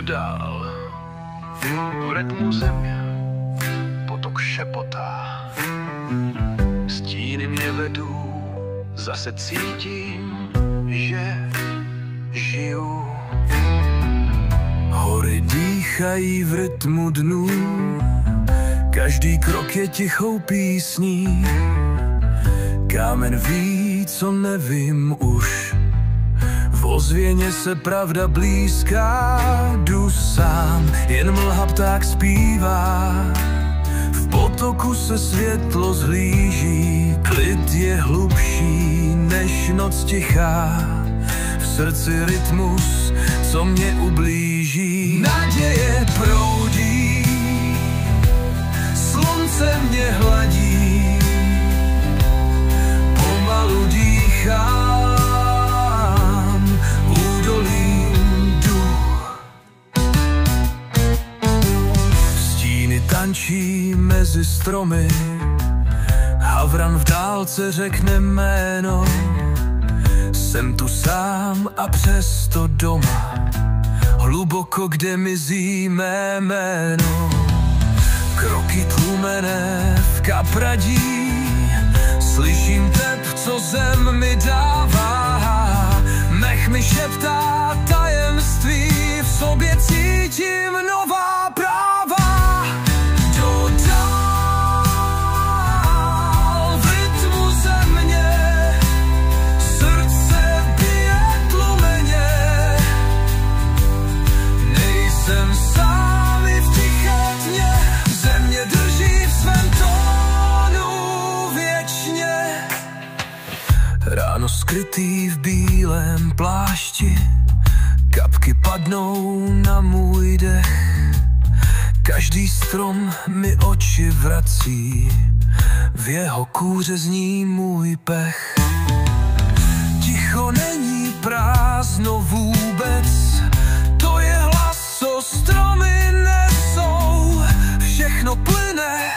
dál. V rytmu země potok šepotá. Stíny mě vedou, zase cítím, že žiju. Hory dýchají v rytmu dnů, každý krok je tichou písní. Kámen ví, co nevím už, v ozvěně se pravda blízká. Jdu sám, jen mlha pták zpívá, v potoku se světlo zhlíží. Klid je hlubší než noc tichá, v srdci rytmus, co mě ublíží. Naděje proudí, slunce mě hladí, pomalu dýchám, údolím jdu. Stíny tančí mezi stromy, havran v dálce řekne jméno. Jsem tu sám a přesto doma, hluboko, kde mizí mé jméno. Kroky tlumené v kapradí, slyším tep, co zem mi dává. Mech mi šeptá tajemství, v sobě cítím nová práva. Jdu dál v rytmu země, srdce bije tlumeně. Nejsem sám i v tiché tmě, země drží v svém tónu věčně. Ráno skrytý v bílém plášti, kapky padnou na můj dech. Každý strom mi oči vrací, v jeho kůře zní můj pech. Ticho není prázdno vůbec, to je hlas, co stromy nesou. Všechno plyne,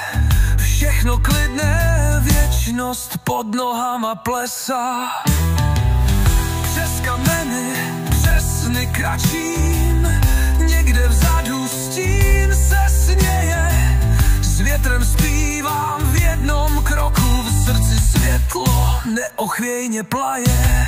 všechno klidné, věčnost pod nohama plesá. Přes kameny, přes sny kračím, někde vzadu stín se směje. S větrem zpívám v jednom kroku, v srdci světlo neochvějně plaje.